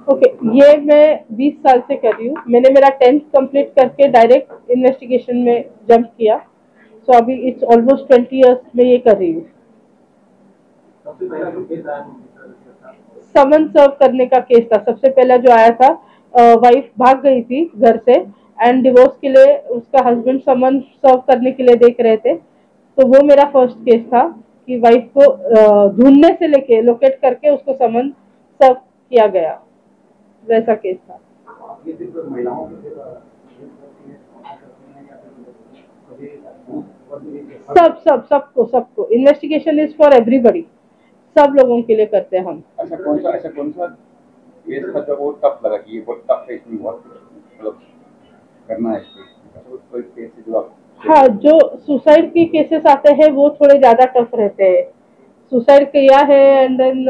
Okay, ये मैं 20 साल से कर रही हूँ। मैंने मेरा 10th कंप्लीट करके डायरेक्ट इन्वेस्टिगेशन में जंप किया। सो अभी इट्स ऑलमोस्ट 20 इयर्स में ये कर रही हूँ। समन सर्व करने का केस था सबसे पहला जो आया था। वाइफ भाग गई थी घर से एंड डिवोर्स के लिए उसका हस्बैंड समन सर्व करने के लिए देख रहे थे। तो वो मेरा फर्स्ट केस था कि वाइफ को ढूंढने से लेके लोकेट करके उसको समन सर्व किया गया, वैसा केस था। सबको इन्वेस्टिगेशन इज फॉर एवरीबडी, सब लोगों के लिए करते हैं हम। ऐसा कौन सा केस था जब वो टफ लगा कि ये बहुत टफ है, इसमें बहुत मतलब करना है कोई केस जो आप? हाँ, जो सुसाइड के केसेस आते हैं वो थोड़े ज्यादा टफ रहते हैं। सुसाइड किया है एंड देन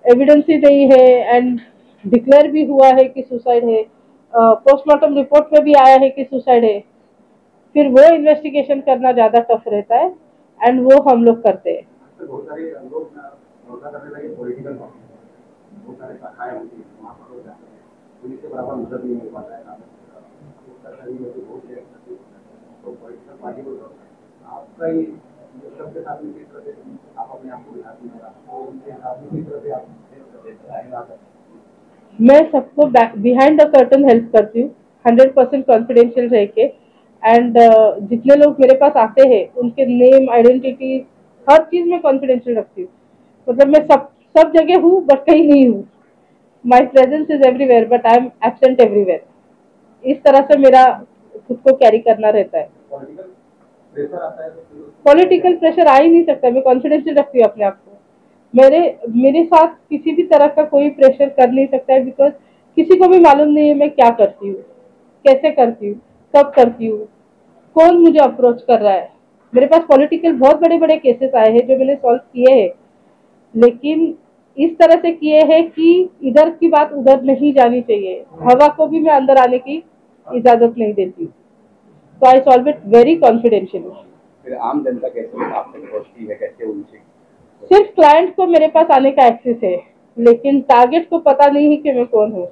एविडेंस ही नहीं है एंड डिक्लेयर भी हुआ है कि सुसाइड है, पोस्टमार्टम रिपोर्ट में भी आया है कि सुसाइड है, फिर वो इन्वेस्टिगेशन करना ज्यादा टफ रहता है एंड वो हम लोग करते हैं। मैं सबको बिहाइंड द कर्टन हेल्प करती हूँ, 100% कॉन्फिडेंशियल रह के एंड जितने लोग मेरे पास आते हैं उनके नेम आइडेंटिटी हर चीज में कॉन्फिडेंशियल रखती हूँ। मतलब मैं सब जगह हूँ बट कहीं नहीं हूँ। माई presence is everywhere but I am absent everywhere. इस तरह से मेरा खुद को कैरी करना रहता है। पॉलिटिकल प्रेशर आ ही नहीं सकता, मैं कॉन्फिडेंशियल रखती हूँ अपने आप को। मेरे साथ किसी भी तरह का कोई प्रेशर कर नहीं सकता है, बिकॉज किसी को भी मालूम नहीं है मैं क्या करती हूँ, कैसे करती हूँ, कब करती हूँ, कौन मुझे अप्रोच कर रहा है। मेरे पास पॉलिटिकल बहुत बड़े बड़े केसेस आए हैं जो मैंने सॉल्व किए हैं, लेकिन इस तरह से किए हैं कि इधर की बात उधर नहीं जानी चाहिए, हवा को भी मैं अंदर आने की इजाजत नहीं देती। तो I solve it very confidentiality. फिर आम जनता कैसे आपसे पहुंचती है, कैसे उनसे? सिर्फ क्लाइंट को मेरे पास आने का एक्सेस है, लेकिन टारगेट को पता नहीं है कि मैं कौन हूँ।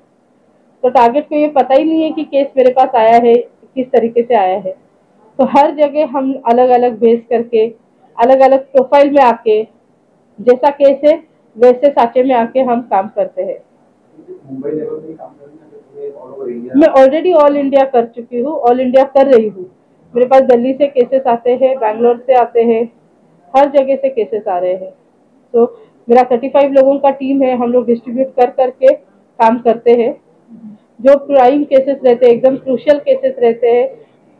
तो टारगेट को ये पता ही नहीं है कि केस मेरे पास आया है, किस तरीके से आया है। तो हर जगह हम अलग अलग बेस करके, अलग अलग प्रोफाइल में आके, जैसा केस है वैसे साचे में आके हम काम करते हैं। मैं ऑलरेडी ऑल इंडिया कर चुकी हूँ, ऑल इंडिया कर रही हूँ। मेरे पास दिल्ली से केसेस आते हैं, बैंगलोर से आते हैं, हर जगह से केसेस आ रहे हैं। तो मेरा 35 लोगों का टीम है, हम लोग डिस्ट्रीब्यूट कर करके काम करते हैं। जो क्राइम केसेस रहते हैं, एकदम क्रूशियल केसेस रहते हैं,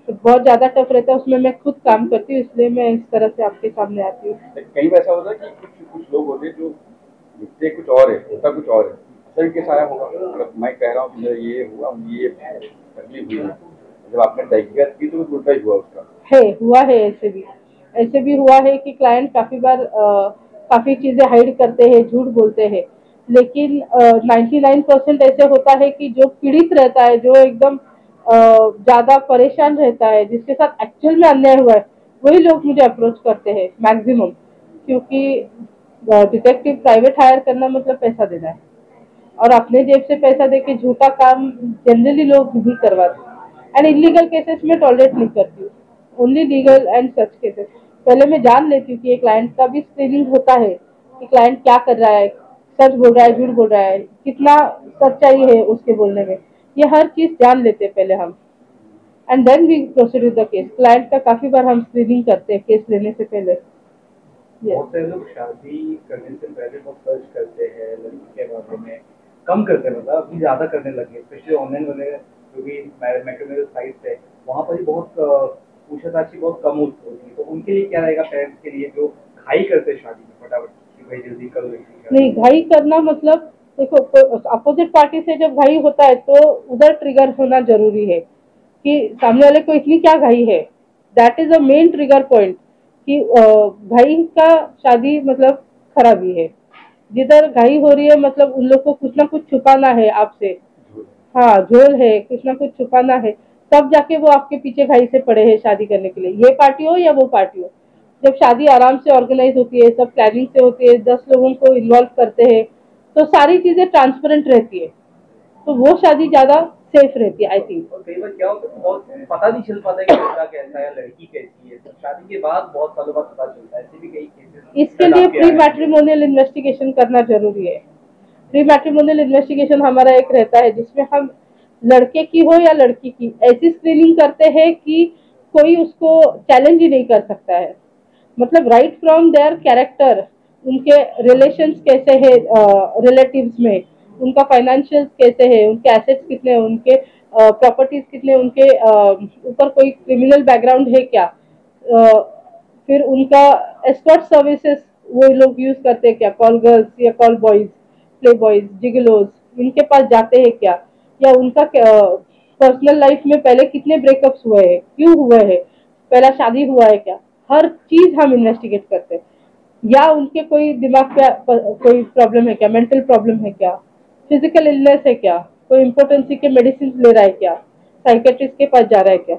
तो बहुत ज्यादा टफ रहता है, उसमें मैं खुद काम करती हूँ, इसलिए मैं इस तरह से आपके सामने आती हूँ। कई बार ऐसा होता है कि कुछ कुछ लोग होते हैं जो दिखते कुछ और है, होता कुछ और है। असल केस आया होगा, मतलब मैं कह रहा हूँ कि ये हुआ, ये तकलीफ हुई है, जब आपने तहकीकात की तो कुछ उल्टा ही हुआ उसका। हुआ है, ऐसे भी हुआ है कि क्लाइंट काफी बार काफी चीजें हाइड करते हैं, झूठ बोलते हैं, लेकिन 99% ऐसे होता है कि जो पीड़ित रहता है, जो एकदम ज्यादा परेशान रहता है, जिसके साथ एक्चुअल में अन्याय हुआ है, वही लोग मुझे अप्रोच करते हैं मैक्सिमम। क्योंकि डिटेक्टिव प्राइवेट हायर करना मतलब पैसा देना है, और अपने जेब से पैसा देके झूठा काम जनरली लोग नहीं करवाते। एंड इलीगल केसेस में टॉलरेट नहीं करती हूँ, only legal and such cases. पहले मैं जान लेती हूँ कि एक क्लाइंट का भी स्क्रीनिंग होता है कि क्लाइंट क्या कर रहा है, सच बोल रहा है, झूठ बोल रहा है, कितना सच्चाई है उसके बोलने में, ये हर चीज जान लेते हैं पहले हम। And then we proceed with the case. Client का काफी बार हम स्क्रीनिंग करते हैं केस लेने से पहले। बहुत सारे लोग शादी करने से पहले बहुत सर्च करते हैं लड़की के बारे में, कम करते हैं, मतलब अभी ज्यादा करने लगे, स्पेशली ऑनलाइन वगैरह जो भी मैट्रिमोनियल साइट्स है, वहाँ पर ही बहुत पूछताछ बहुत कम होती है। तो उनके लिए क्या रहेगा, पेरेंट्स के लिए जो घाई करते हैं शादी में फटाफट कि भाई जल्दी करो नहीं, घाई करना मतलब देखो, अपोजिट पार्टी से जब घाई होता है तो उधर ट्रिगर होना जरूरी है कि सामने वाले को इतनी क्या घाई है। That is a main trigger point कि भाई का शादी मतलब खराबी है। जिधर घाई हो रही है मतलब उन लोग को कुछ ना कुछ छुपाना है आपसे। हाँ, झोल है, कुछ ना कुछ छुपाना है, तब जाके वो आपके पीछे घाई से पड़े हैं शादी करने के लिए, ये पार्टी हो या वो पार्टी हो। जब शादी आराम से ऑर्गेनाइज होती है, सब प्लानिंग से होती है, 10 लोगों को इन्वॉल्व करते हैं, तो सारी चीजें ट्रांसपेरेंट रहती है, तो वो शादी ज्यादा सेफ रहती है आई थिंक। और कई बार क्या होता है, बहुत पता नहीं चल पाता है कि लड़का कैसा है, लड़की कैसी है, तो शादी के बाद बहुत सालों बाद पता चलता है। ऐसे भी कई केसेस इसके लिए प्री मैट्रिमोनियल इन्वेस्टिगेशन करना जरूरी है। प्री मैट्रिमोनियल इन्वेस्टिगेशन हमारा एक रहता है जिसमें हम लड़के की हो या लड़की की ऐसी स्क्रीनिंग करते हैं कि कोई उसको चैलेंज ही नहीं कर सकता है। मतलब राइट फ्रॉम देयर कैरेक्टर, उनके रिलेशंस कैसे है रिलेटिव्स में, उनका फाइनेंशियल कैसे है, उनके एसेट्स कितने हैं, उनके प्रॉपर्टीज कितने, उनके ऊपर कोई क्रिमिनल बैकग्राउंड है क्या, फिर उनका एस्कॉर्ट सर्विसेज वो लोग यूज करते हैं क्या, कॉल गर्ल्स या कॉल बॉयज, प्ले बॉयज, जिगलोज, इनके पास जाते हैं क्या, या उनका पर्सनल लाइफ में पहले कितने ब्रेकअप्स हुए हैं, क्यों हुए हैं, पहला शादी हुआ है क्या, हर चीज हम इन्वेस्टिगेट करते हैं। या उनके कोई दिमाग पे कोई प्रॉब्लम है क्या, मेंटल प्रॉब्लम है क्या, फिजिकल इलनेस है क्या, कोई इम्पोर्टेंसी के मेडिसिन ले रहा है क्या, साइकेट्रिस्ट के पास जा रहा है क्या,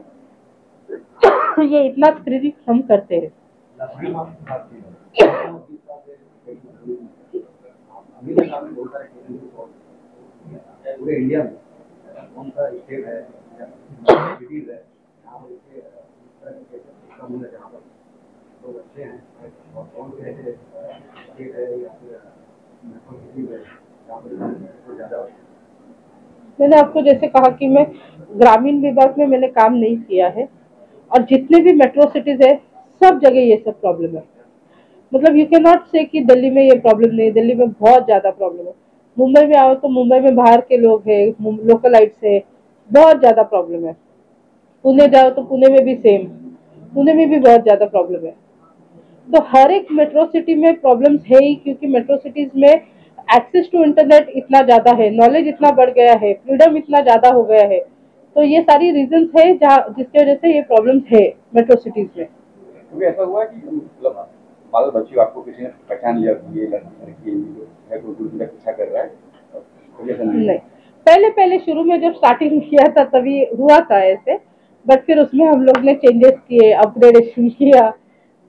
ये इतना स्क्रीनिंग हम करते हैं। पूरे इंडिया में कौन सा स्टेट है या सिटीज है जहाँ पर इसके जहाँ पर दो बच्चे हैं, और कौन से ऐसे स्टेट है या फिर सिटीज है जहाँ पर ज़्यादा? मैंने आपको जैसे कहा कि मैं ग्रामीण विभाग में मैंने काम नहीं किया है, और जितने भी मेट्रो सिटीज है सब जगह ये सब प्रॉब्लम है। मतलब यू कैन नॉट से कि दिल्ली में ये प्रॉब्लम नहीं, दिल्ली में बहुत ज्यादा प्रॉब्लम है। मुंबई में आओ तो मुंबई में बाहर के लोग हैं, लोकलाइट्स है, बहुत ज्यादा प्रॉब्लम है। पुणे जाओ तो पुणे में भी सेम, पुणे में भी बहुत ज्यादा प्रॉब्लम है। तो हर एक मेट्रो सिटी में प्रॉब्लम्स है ही, क्योंकि मेट्रो सिटीज में एक्सेस टू इंटरनेट इतना ज्यादा है, नॉलेज इतना बढ़ गया है, फ्रीडम इतना ज्यादा हो गया है, तो ये सारी रीजंस है जहाँ जिसकी वजह से ये प्रॉब्लम्स है मेट्रो सिटीज में। क्योंकि ऐसा हुआ कि मतलब बाल बच्चे आपको किसी ने पहचान लिया कि ये लड़की है, कोई दूसरी का पीछा कर रहा है, तो ऐसा नहीं, पहले पहले शुरू में जब स्टार्टिंग किया था तभी हुआ था ऐसे, बट फिर उसमें हम लोग ने चेंजेस किए, अपग्रेडेशन किया,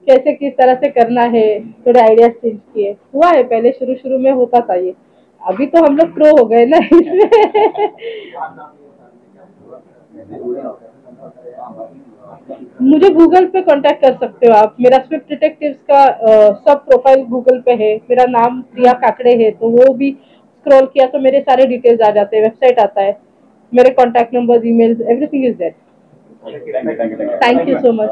कैसे किस तरह से करना है, थोड़े आइडियाज चेंज किए, हुआ है। पहले शुरू शुरू में होता था ये, अभी तो हम लोग प्रो हो गए ना इसमें। मुझे गूगल पे कांटेक्ट कर सकते हो आप, मेरा स्विफ्ट डिटेक्टिव्स का सब प्रोफाइल गूगल पे है, मेरा नाम प्रिया काकड़े है, तो वो भी स्क्रॉल किया तो मेरे सारे डिटेल्स आ जाते हैं, वेबसाइट आता है, मेरे contact number, emails, everything is there. Thank you so much.